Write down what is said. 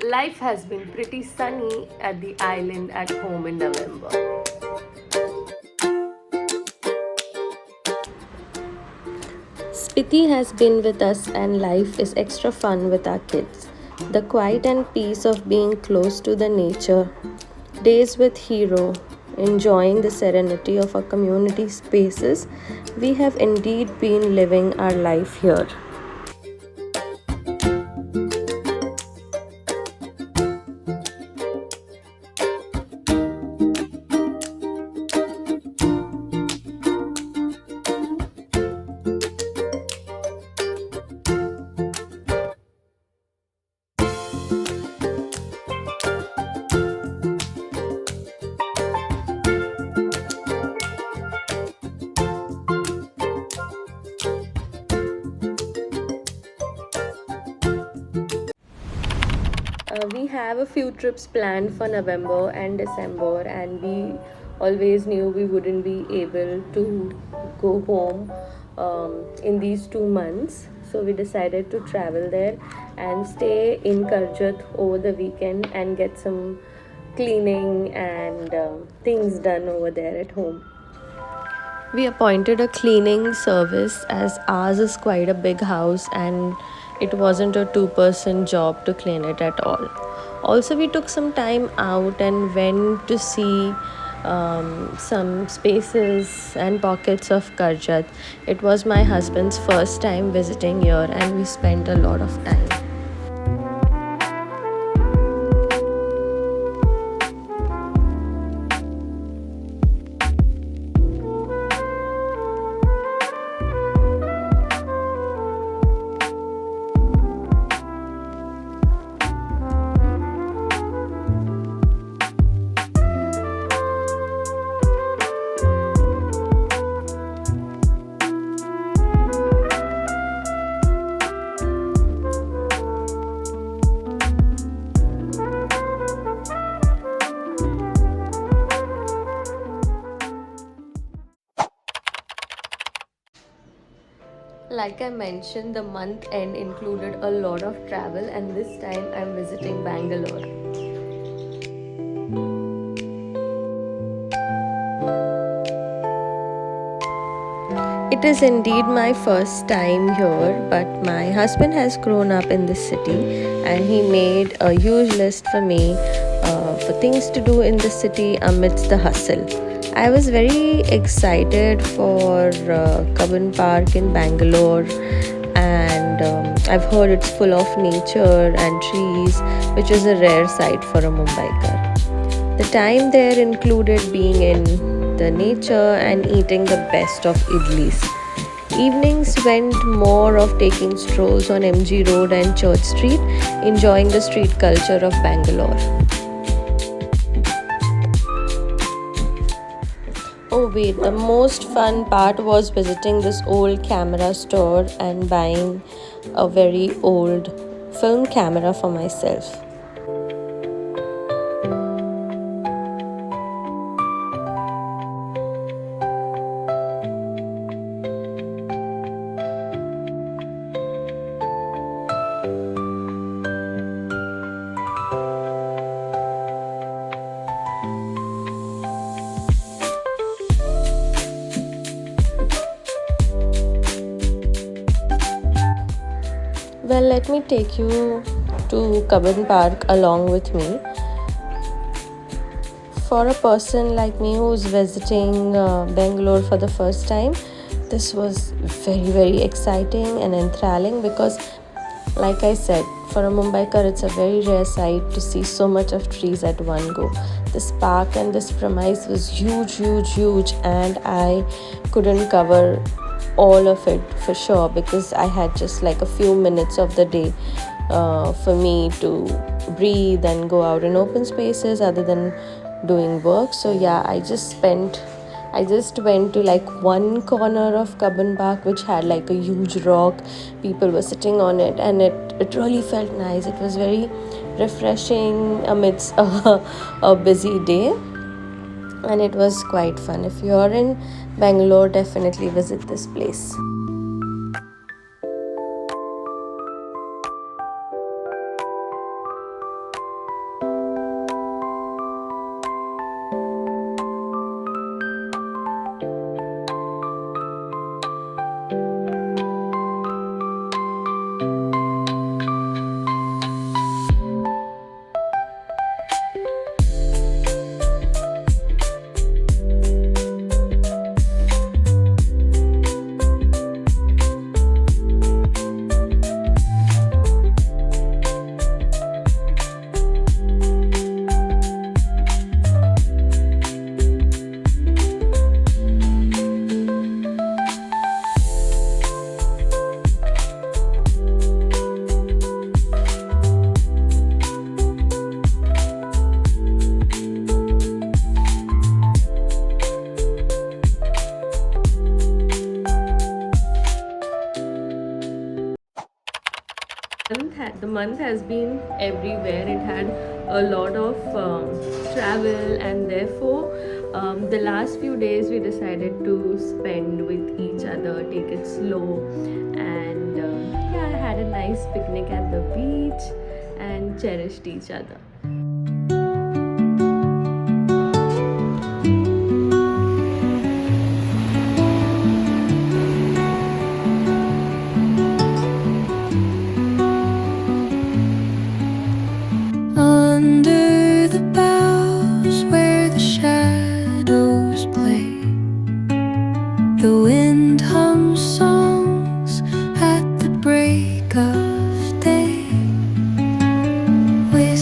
Life has been pretty sunny at the island at home in November. Spiti has been with us, and life is extra fun with our kids. The quiet and peace of being close to the nature, days with Hero, enjoying the serenity of our community spaces. We have indeed been living our life here. We have a few trips planned for November and December, and we always knew we wouldn't be able to go home in these 2 months. So we decided to travel there and stay in Karjat over the weekend and get some cleaning and things done over there at home. We appointed a cleaning service as ours is quite a big house and it wasn't a two-person job to clean it at all. Also, we took some time out and went to see some spaces and pockets of Karjat. It was my husband's first time visiting here and we spent a lot of time. Like I mentioned, the month end included a lot of travel, and this time I'm visiting Bangalore. It is indeed my first time here, but my husband has grown up in this city and he made a huge list for me for things to do in the city amidst the hustle. I was very excited for Cubbon Park in Bangalore, and I've heard it's full of nature and trees, which is a rare sight for a Mumbaiker. The time there included being in the nature and eating the best of idlis. Evenings went more of taking strolls on MG Road and Church Street, enjoying the street culture of Bangalore. Oh wait, the most fun part was visiting this old camera store and buying a very old film camera for myself. Well, let me take you to Cubbon Park along with me. For a person like me who's visiting Bangalore for the first time, this was very exciting and enthralling because, like I said, for a Mumbaiker, it's a very rare sight to see so much of trees at one go. This park and this premise was huge, and I couldn't cover all of it for sure because I had just like a few minutes of the day for me to breathe and go out in open spaces other than doing work. So yeah, I just went to like one corner of Cubbon Park which had like a huge rock. People were sitting on it and it really felt nice. It was very refreshing amidst a busy day, and it was quite fun. If you're in Bangalore, definitely visit this place. month has been everywhere. It had a lot of travel, and therefore the last few days we decided to spend with each other, take it slow, and yeah, I had a nice picnic at the beach and cherished each other. Under the boughs where the shadows play, the wind hums songs at the break of day. With